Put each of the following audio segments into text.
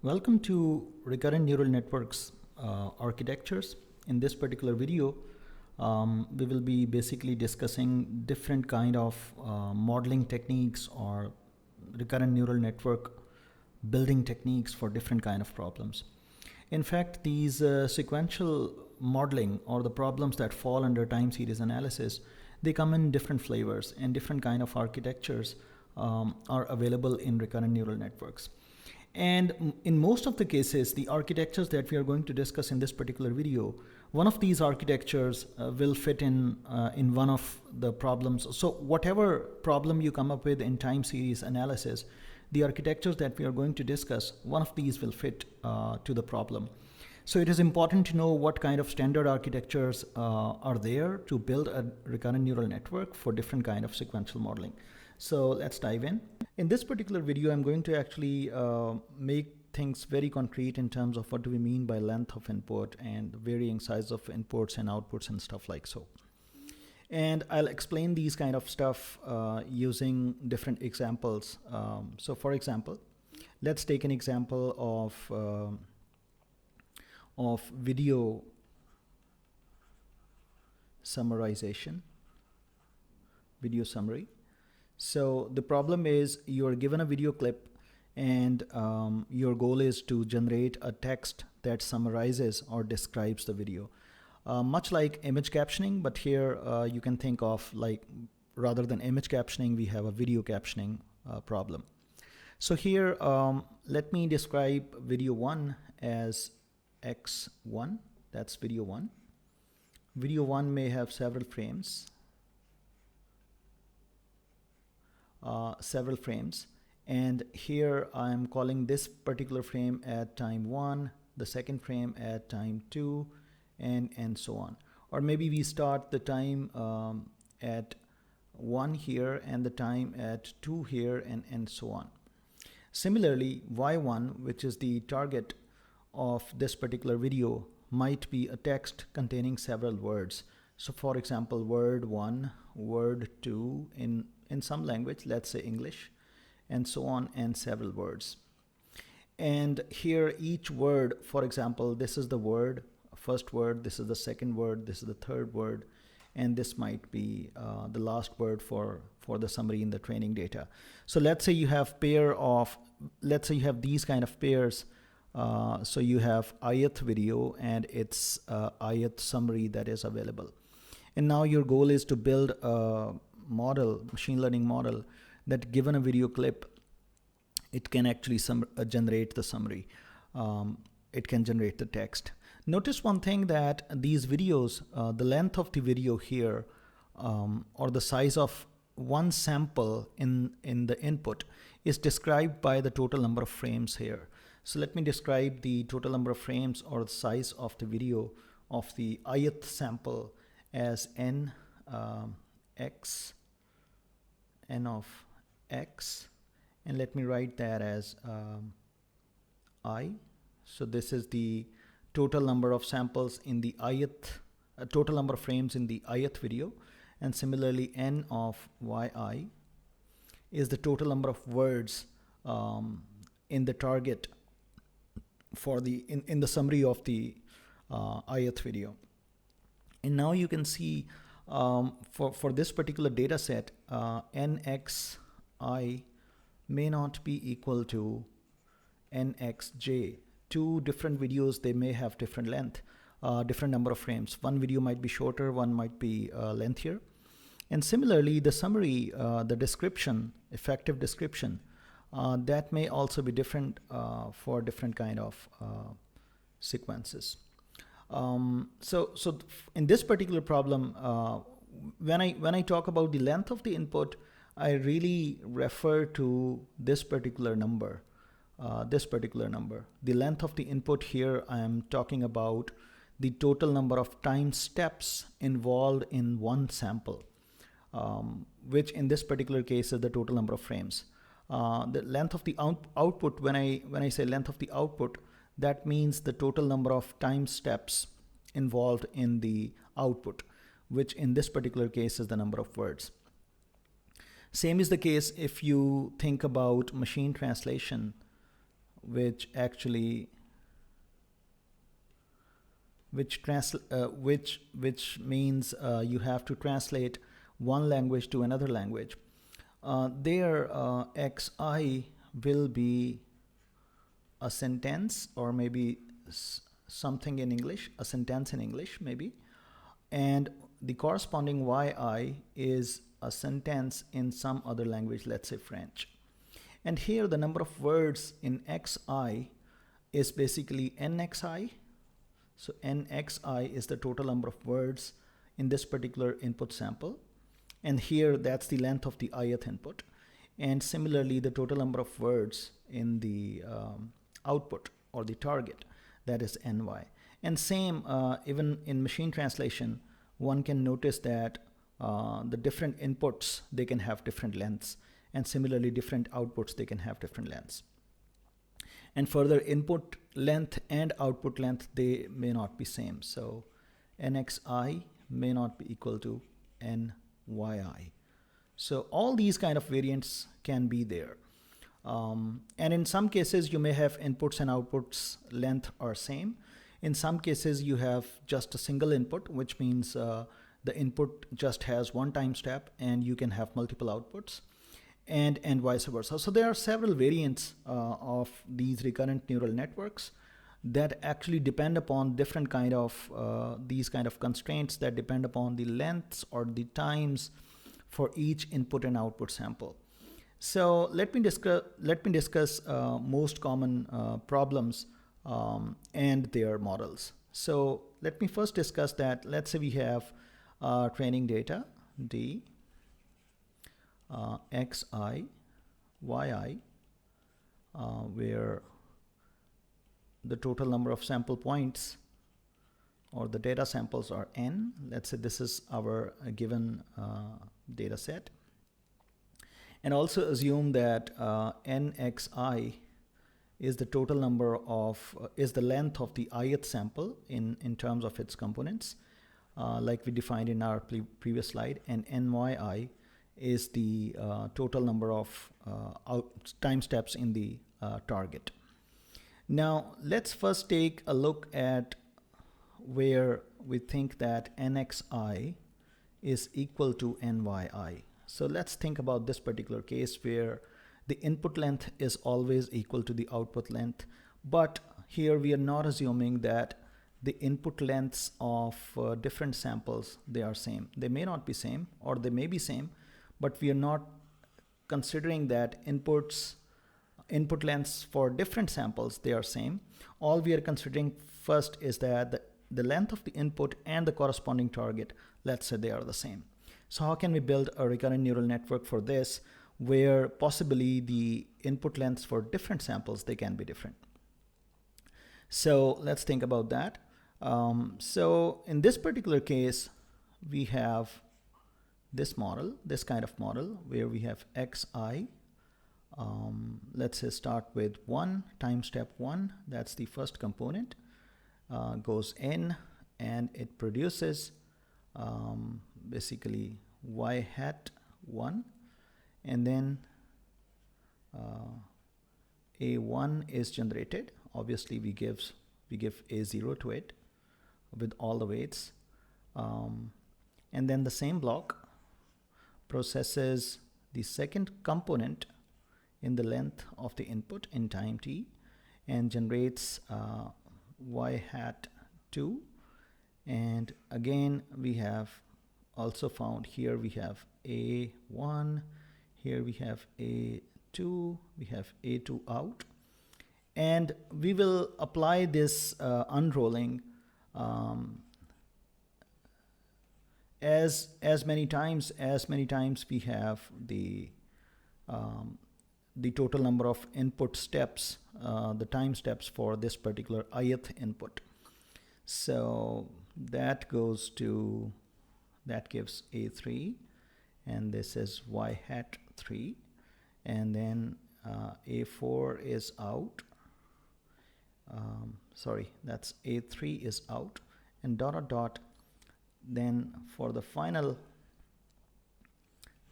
Welcome to Recurrent Neural Networks architectures. In this particular video, we will be basically discussing different kind of modeling techniques or recurrent neural network building techniques for different kind of problems. In fact, these sequential modeling or the problems that fall under time series analysis, they come in different flavors, and different kind of architectures are available in recurrent neural networks. And in most of the cases, the architectures that we are going to discuss in this particular video, one of these architectures will fit in one of the problems. So whatever problem you come up with in time series analysis, the architectures that we are going to discuss, one of these will fit to the problem. So it is important to know what kind of standard architectures are there to build a recurrent neural network for different kind of sequential modeling. So let's dive in. In this particular video, I'm going to actually make things very concrete in terms of what do we mean by length of input and varying size of inputs and outputs and stuff like so. And I'll explain these kind of stuff using different examples. So for example, let's take an example of video summarization, video summary. So the problem is you're given a video clip and your goal is to generate a text that summarizes or describes the video. Much like image captioning, but here you can think of, like, rather than image captioning, we have a video captioning problem. So here, let me describe video 1 as X1, that's video 1. Video 1 may have several frames. And here I'm calling this particular frame at time 1, the second frame at time 2, and so on. Or maybe we start the time at 1 here and the time at 2 here, and so on. Similarly, Y1, which is the target of this particular video, might be a text containing several words. So for example, word 1, word 2 in some language, let's say English, and so on, and several words. And here each word, for example, this is the word, first word, this is the second word, this is the third word, and this might be the last word for the summary in the training data. So let's say you have these kind of pairs. So you have ith video and its ith summary that is available. And now your goal is to build a model, machine learning model, that given a video clip, it can actually generate the summary. It can generate the text. Notice one thing, that these videos, the length of the video here, or the size of one sample in the input, is described by the total number of frames here. So let me describe the total number of frames or the size of the video of the ith sample as n of x, and let me write that as I. So this is the total number of samples in the ith, total number of frames in the ith video, and similarly n of yi is the total number of words in the target for the in the summary of the ith video. And now you can see for this particular data set, nxi may not be equal to nxj. Two different videos, they may have different length, different number of frames. One video might be shorter, one might be lengthier. And similarly, the summary, the description, effective description, that may also be different for different kind of sequences. So in this particular problem, when I talk about the length of the input, I really refer to this particular number. The length of the input here, I am talking about the total number of time steps involved in one sample, which in this particular case is the total number of frames. The length of the output, when I say length of the output, that means the total number of time steps involved in the output, which in this particular case is the number of words. Same is the case if you think about machine translation which actually which means you have to translate one language to another language. There xi will be a sentence, or maybe something in English, a sentence in English maybe, and the corresponding yi is a sentence in some other language, let's say French. And here the number of words in xi is basically nxi. So nxi is the total number of words in this particular input sample. And here that's the length of the ith input. And similarly, the total number of words in the output or the target, that is ny. And same, even in machine translation, one can notice that the different inputs, they can have different lengths. And similarly, different outputs, they can have different lengths. And further, input length and output length, they may not be same. So nxi may not be equal to nyi. So all these kind of variants can be there. And in some cases, you may have inputs and outputs length are same. In some cases, you have just a single input, which means the input just has one time step and you can have multiple outputs, and vice versa. So there are several variants of these recurrent neural networks that actually depend upon different kind of these kind of constraints that depend upon the lengths or the times for each input and output sample. So let me discuss most common problems and their models. So let me first discuss that. Let's say we have training data d xi yi, where the total number of sample points or the data samples are n. Let's say this is our given data set. And also assume that nxi is the total number of, is the length of the ith sample in terms of its components, like we defined in our previous slide, and nyi is the total number of time steps in the target. Now, let's first take a look at where we think that nxi is equal to nyi. So let's think about this particular case where the input length is always equal to the output length. But here we are not assuming that the input lengths of different samples, they are same. They may not be same, or they may be same, but we are not considering that input lengths for different samples, they are same. All we are considering first is that the length of the input and the corresponding target, let's say they are the same. So how can we build a recurrent neural network for this, where possibly the input lengths for different samples, they can be different? So let's think about that. So in this particular case, we have this model, this kind of model, where we have xi. Let's say start with 1, time step 1, that's the first component, goes in, and it produces basically y hat 1, and then a1 is generated. Obviously we give a0 to it with all the weights, and then the same block processes the second component in the length of the input in time t and generates y hat 2. And again, we have also found here we have a1, here we have a2, we have a2 out, and we will apply this unrolling as many times we have the total number of input steps, the time steps for this particular ith input. So that goes to, that gives a3, and this is y hat 3, and then a4 is out. Sorry, that's a3 is out, and dot dot dot. Then for the final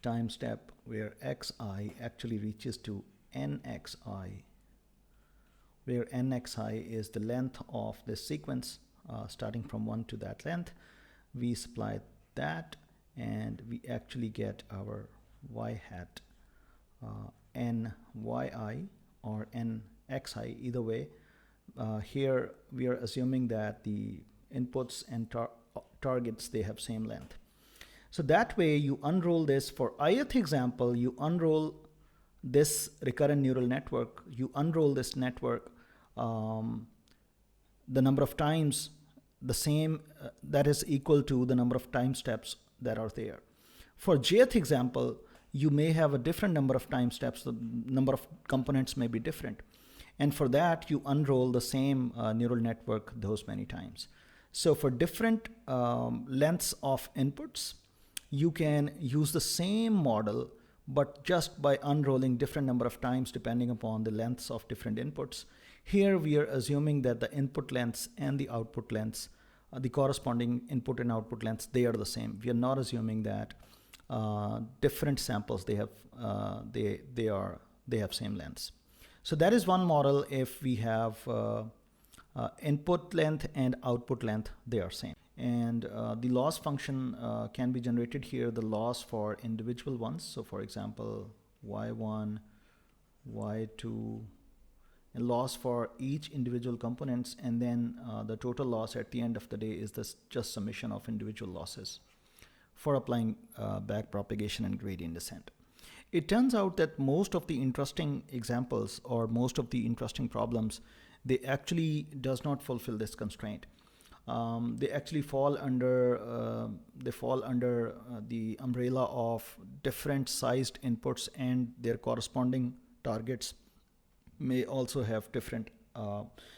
time step where xi actually reaches to nxi, where nxi is the length of this sequence starting from 1 to that length. We supply that and we actually get our y hat nyi or nxi, either way. Here we are assuming that the inputs and targets, they have same length. So that way you unroll this. For ith example, you unroll this recurrent neural network, you unroll this network the number of times the same, that is equal to the number of time steps that are there. For jth example, you may have a different number of time steps, the number of components may be different. And for that, you unroll the same neural network those many times. So for different lengths of inputs, you can use the same model, but just by unrolling different number of times depending upon the lengths of different inputs. Here we are assuming that the input lengths and the output lengths, the corresponding input and output lengths, they are the same. We are not assuming that different samples, they have same lengths. So that is one model. If we have input length and output length, they are same. And the loss function can be generated here, the loss for individual ones. So for example, y1, y2, and loss for each individual components, and then the total loss at the end of the day is this just summation of individual losses for applying back propagation and gradient descent. It turns out that most of the interesting examples or most of the interesting problems, they actually does not fulfill this constraint. They actually fall under the umbrella of different sized inputs, and their corresponding targets may also have different.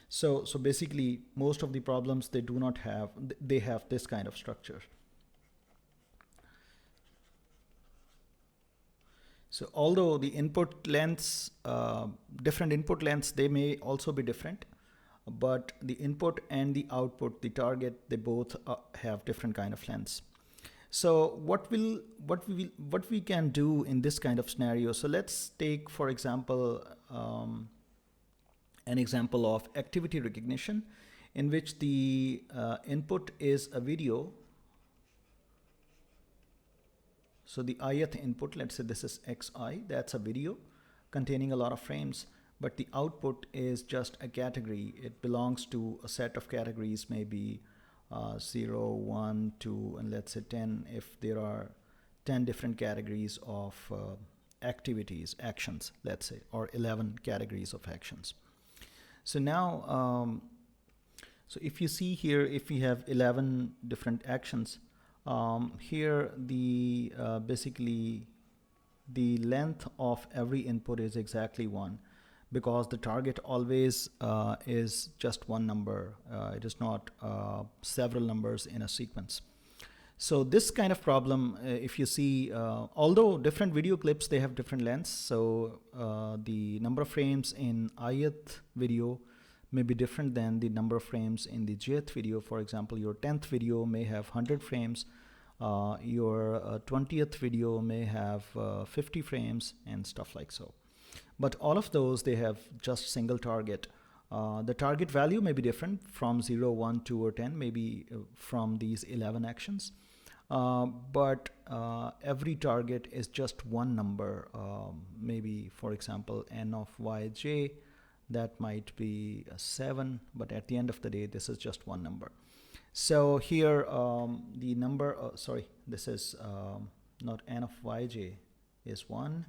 So basically, most of the problems, they do not have, they have this kind of structure. So although the input lengths, different input lengths, they may also be different, but the input and the output, the target, they both have different kind of lengths. So what we can do in this kind of scenario? So let's take, for example, an example of activity recognition, in which the input is a video. So the ith input, let's say this is xi, that's a video containing a lot of frames, but the output is just a category. It belongs to a set of categories, maybe 0, 1, 2, and let's say 10, if there are 10 different categories of activities, actions, let's say, or 11 categories of actions. So now, so if you see here, if we have 11 different actions, here the basically the length of every input is exactly 1, because the target always is just one number. It is not several numbers in a sequence. So this kind of problem, if you see, although different video clips, they have different lengths. So the number of frames in ith video may be different than the number of frames in the jth video. For example, your 10th video may have 100 frames. Your 20th video may have 50 frames and stuff like so. But all of those, they have just single target. The target value may be different from 0, 1, 2, or 10, maybe from these 11 actions. But every target is just one number. Maybe, for example, n of yj, that might be 7, but at the end of the day, this is just one number. So here, the number, sorry, this is not n of yj is 1,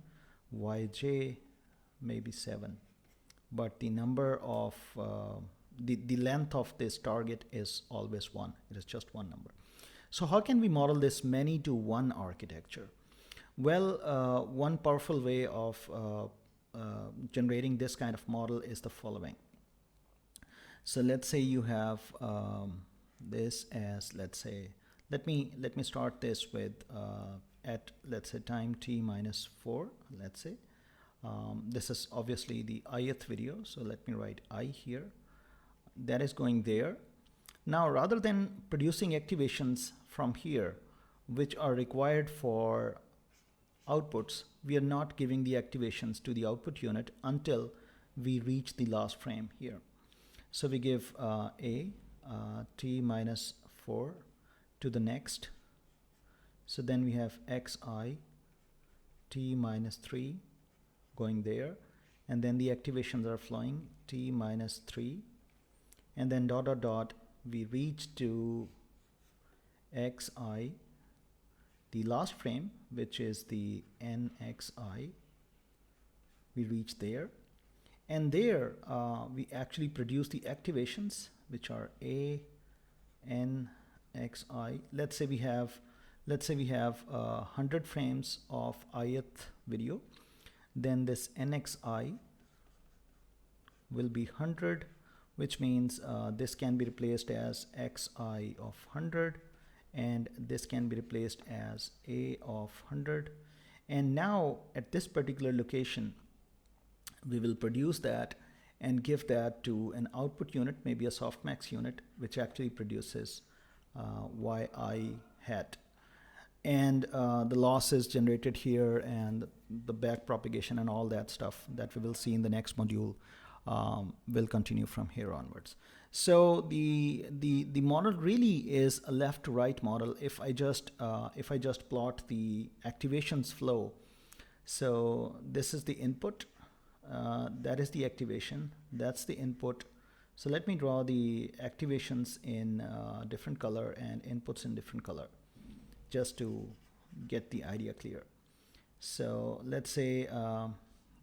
yj maybe 7, but the number of the length of this target is always 1. It is just one number. So how can we model this many to one architecture? Well, one powerful way of generating this kind of model is the following. So let's say you have this as, let's say, let me start this with at, let's say, time t minus 4, let's say. This is obviously the ith video, so let me write I here. That is going there. Now, rather than producing activations from here, which are required for outputs, we are not giving the activations to the output unit until we reach the last frame here. So we give t minus 4 to the next. So then we have xi t minus 3 going there, and then the activations are flowing t minus 3, and then dot dot dot we reach to xi, the last frame, which is the nxi. We reach there, and there we actually produce the activations, which are a n xi. Let's say we have 100 frames of ith video, then this nxi will be 100, which means this can be replaced as xi of 100, and this can be replaced as a of 100. And now at this particular location, we will produce that and give that to an output unit, maybe a softmax unit, which actually produces yi hat. And the loss is generated here, and the back propagation and all that stuff that we will see in the next module will continue from here onwards. So the model really is a left to right model. If I just plot the activations flow, so this is the input, that is the activation, that's the input. So let me draw the activations in different color and inputs in different color, just to get the idea clear. So let's say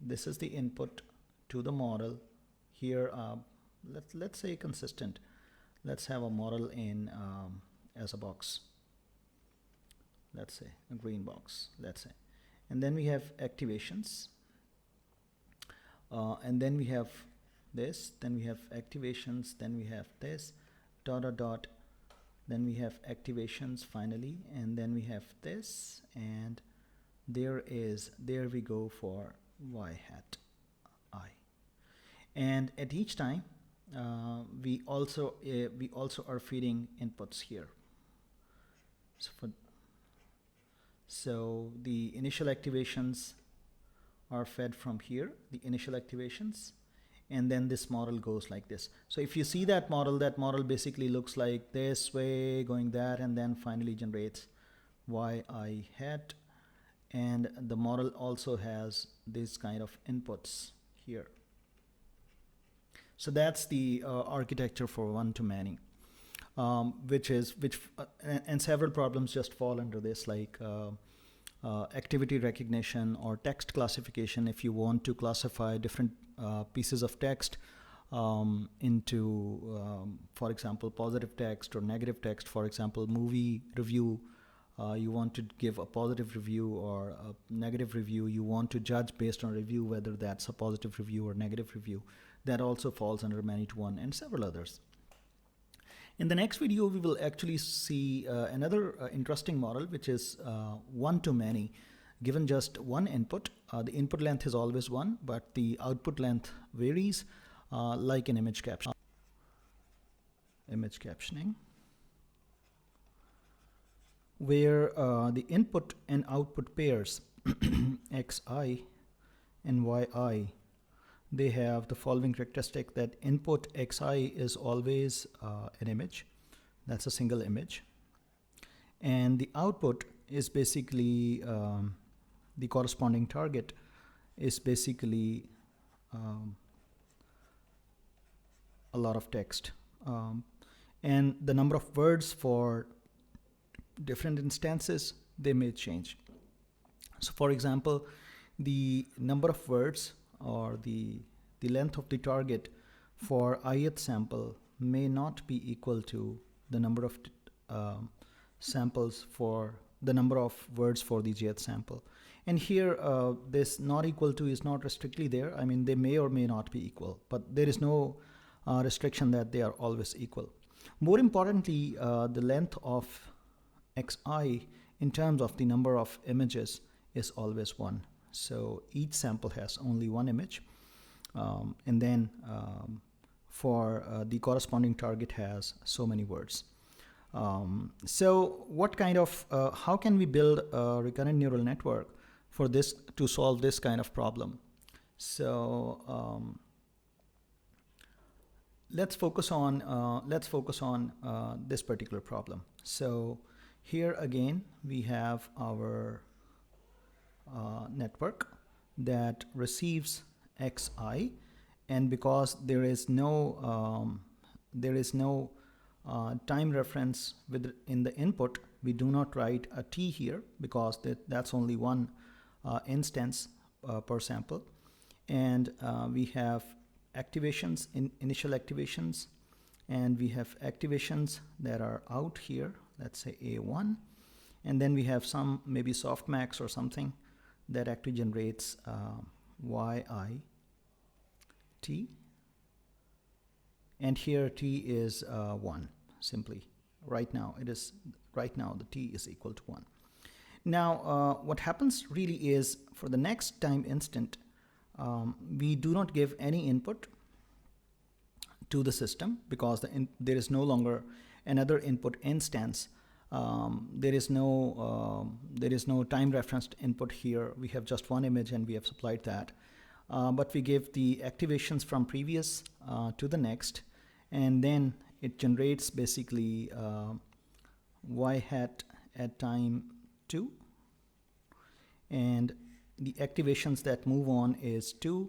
this is the input to the model. Here, let's say consistent. Let's have a model in as a box. Let's say a green box, let's say. And then we have activations. And then we have this, then we have activations, then we have this, dot dot dot. Then we have activations finally, and then we have this, and there we go for y hat I. And at each time, we also are feeding inputs here. So the initial activations are fed from here, the initial activations, and then this model goes like this. So if you see that model basically looks like this way, going that, and then finally generates yi hat. And the model also has this kind of inputs here. So that's the architecture for one-to-many, and several problems just fall under this, like activity recognition or text classification. If you want to classify different pieces of text into, for example, positive text or negative text. For example, movie review, you want to give a positive review or a negative review. You want to judge based on review whether that's a positive review or negative review. That also falls under many-to-one and several others. In the next video, we will actually see another interesting model, which is one-to-many. Given just one input, the input length is always 1, but the output length varies, like in image captioning. Where the input and output pairs xi and yi, they have the following characteristic, that input xi is always an image. That's a single image. And the output is basically the corresponding target is basically a lot of text. And the number of words for different instances, they may change. So for example, the number of words or the length of the target for ith sample may not be equal to the number of samples for the number of words for the jth sample. And here this not equal to is not strictly there. I mean, they may or may not be equal, but there is no restriction that they are always equal. More importantly, the length of xi in terms of the number of images is always 1. So each sample has only one image, and then for the corresponding target has so many words. So what kind of, how can we build a recurrent neural network for this to solve this kind of problem? So let's focus on this particular problem. So here again we have our network that receives xi, and because there is no time reference in the input, we do not write a t here because that's only one instance per sample. And we have activations, initial activations, and we have activations that are out here, let's say A1, and then we have some maybe softmax or something that actually generates YIT, and here T is 1 simply. Right now the T is equal to 1. Now what happens really is, for the next time instant, we do not give any input to the system because there is no longer another input instance. There is no time referenced input here. We have just one image and we have supplied that. But we give the activations from previous to the next, and then it generates basically y hat at time 2, and the activations that move on is 2,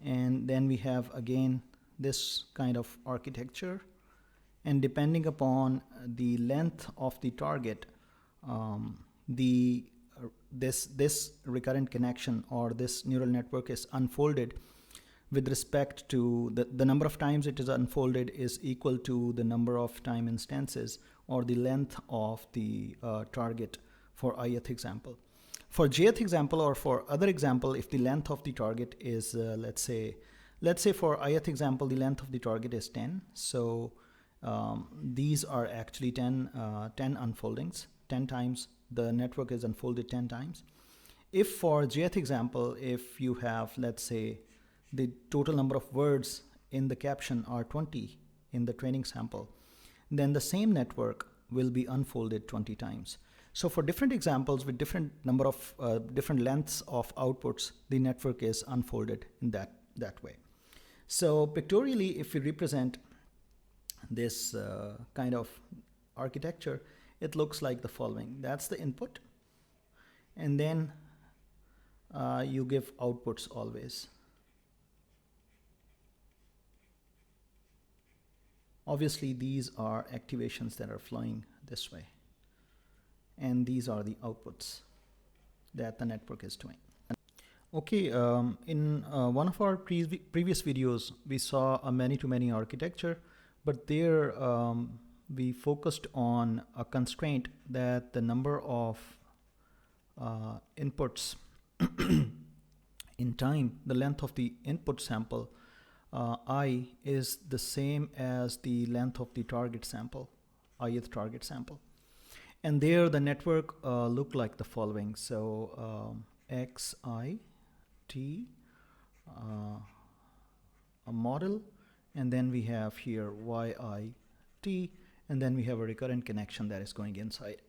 and then we have again this kind of architecture, and depending upon the length of the target, this recurrent connection or this neural network is unfolded with respect to the number of times it is unfolded is equal to the number of time instances or the length of the target for ith example. For jth example or for other example, if the length of the target is let's say for ith example the length of the target is 10, so these are actually 10 unfoldings, 10 times the network is unfolded 10 times. If for jth example, if you have, let's say, the total number of words in the caption are 20 in the training sample, then the same network will be unfolded 20 times. So for different examples with different number of different lengths of outputs, the network is unfolded in that way. So pictorially, if we represent this kind of architecture, it looks like the following. That's the input, and then you give outputs always. Obviously, these are activations that are flowing this way, and these are the outputs that the network is doing. Okay, in one of our previous videos, we saw a many-to-many architecture, but there we focused on a constraint that the number of inputs in time, the length of the input sample I is the same as the length of the target sample, ith target sample. And there the network looked like the following. So xi, t, a model, and then we have here yi, t, and then we have a recurrent connection that is going inside.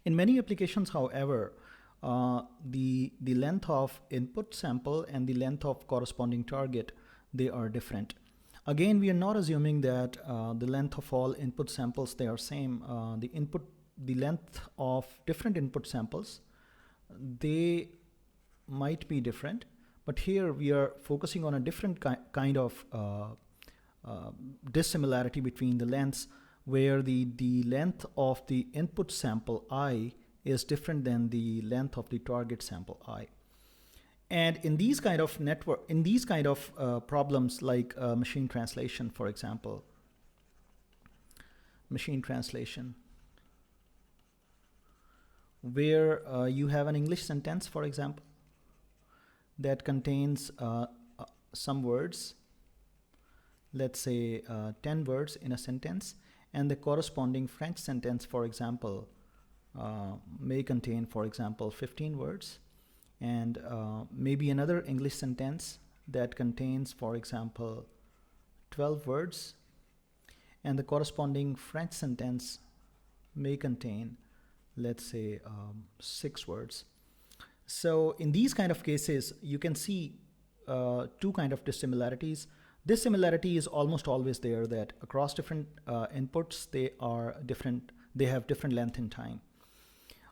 In many applications, however, the length of input sample and the length of corresponding target, they are different. Again, we are not assuming that the length of all input samples, they are same. The length of different input samples, they might be different, but here we are focusing on a different kind of dissimilarity between the lengths, where the length of the input sample I is different than the length of the target sample I. And in these kind of problems like machine translation, for example, machine translation, where you have an English sentence, for example, that contains some words, let's say 10 words in a sentence, and the corresponding French sentence, for example, may contain, for example, 15 words, and maybe another English sentence that contains, for example, 12 words, and the corresponding French sentence may contain, let's say, 6 words. So in these kind of cases, you can see two kind of dissimilarities. This similarity is almost always there, that across different inputs, they have different length in time.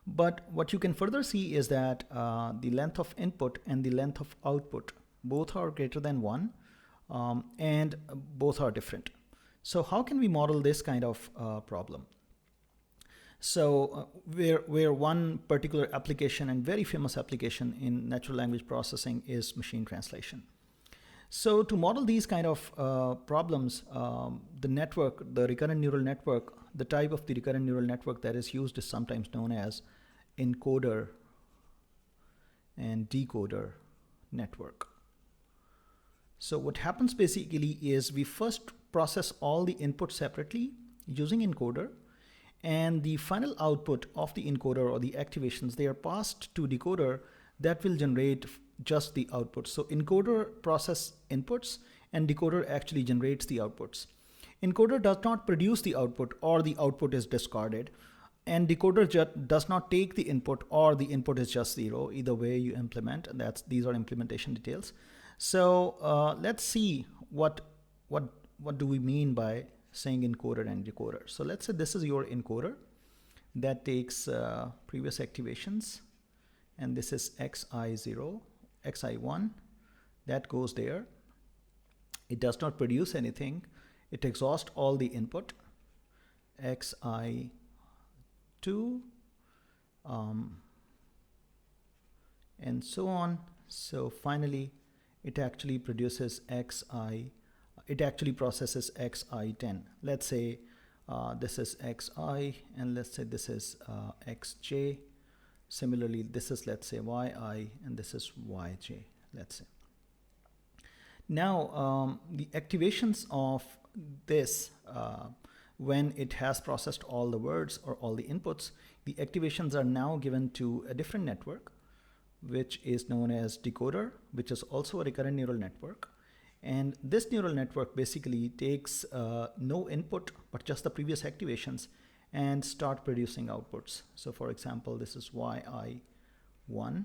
But what you can further see is that the length of input and the length of output, both are greater than 1, and both are different. So how can we model this kind of problem? So where one particular application, and very famous application in natural language processing, is machine translation. So to model these kind of problems, the recurrent neural network, the type of the recurrent neural network that is used is sometimes known as encoder and decoder network. So what happens basically is we first process all the inputs separately using encoder, and the final output of the encoder, or the activations, they are passed to decoder that will generate just the outputs. So encoder process inputs and decoder actually generates the outputs. Encoder does not produce the output, or the output is discarded, and decoder does not take the input, or the input is just 0. Either way you implement, and these are implementation details. So let's see what do we mean by saying encoder and decoder. So let's say this is your encoder that takes previous activations, and this is xi0, xi1, that goes there. It does not produce anything. It exhausts all the input, xi2, and so on. So finally it actually produces it actually processes xi10. Let's say this is xi, and let's say this is xj. Similarly, this is, let's say, yi, and this is yj, let's say. Now the activations of this, when it has processed all the words or all the inputs, the activations are now given to a different network, which is known as decoder, which is also a recurrent neural network. And this neural network basically takes no input but just the previous activations and start producing outputs. So for example, this is yi1,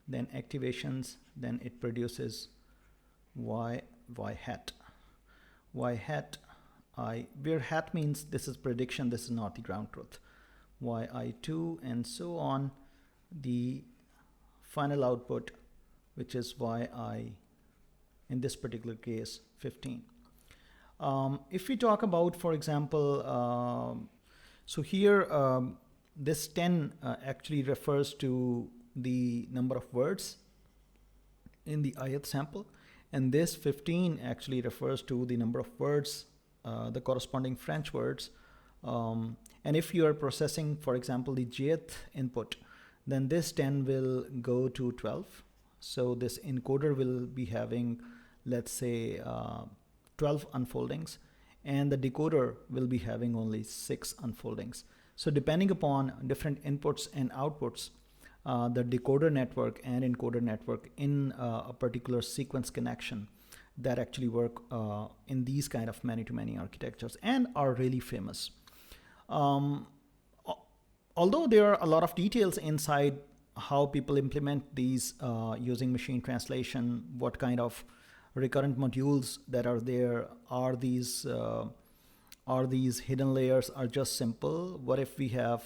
then activations, then it produces y hat I, where hat means this is prediction, this is not the ground truth, yi2, and so on. The final output, which is yi, in this particular case 15. If we talk about, for example, so here this 10 actually refers to the number of words in the ith sample, and this 15 actually refers to the number of words, the corresponding French words. And if you are processing, for example, the jth input, then this 10 will go to 12. So this encoder will be having, let's say, 12 unfoldings, and the decoder will be having only 6 unfoldings. So depending upon different inputs and outputs, the decoder network and encoder network in a particular sequence connection that actually work in these kind of many-to-many architectures and are really famous. Although there are a lot of details inside how people implement these using machine translation, what kind of recurrent modules that are there, are these hidden layers, are just simple? What if we have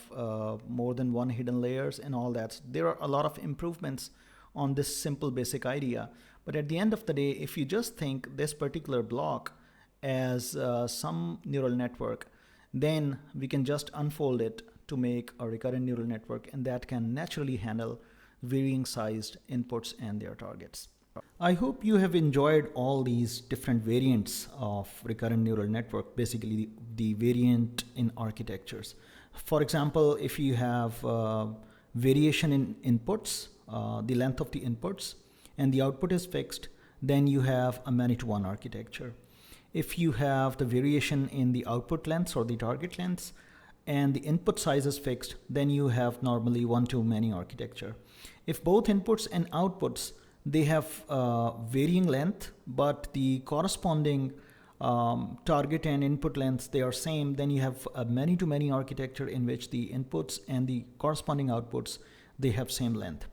more than one hidden layers and all that? There are a lot of improvements on this simple basic idea. But at the end of the day, if you just think this particular block as some neural network, then we can just unfold it to make a recurrent neural network, and that can naturally handle varying sized inputs and their targets. I hope you have enjoyed all these different variants of recurrent neural network, basically the variant in architectures. For example, if you have variation in inputs, the length of the inputs, and the output is fixed, then you have a many-to-one architecture. If you have the variation in the output lengths or the target lengths, and the input size is fixed, then you have normally one-to-many architecture. If both inputs and outputs, they have varying length, but the corresponding target and input lengths, they are same, then you have a many-to-many architecture in which the inputs and the corresponding outputs, they have same length.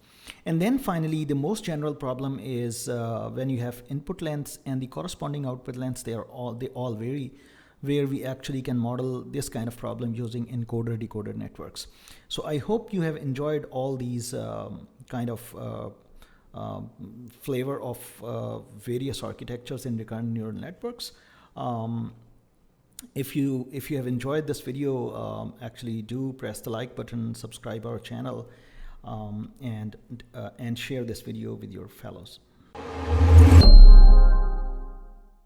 And then finally, the most general problem is when you have input lengths and the corresponding output lengths, they all vary, where we actually can model this kind of problem using encoder-decoder networks. So I hope you have enjoyed all these kind of flavor of various architectures in recurrent neural networks. If you have enjoyed this video, actually do press the like button, subscribe our channel, and share this video with your fellows.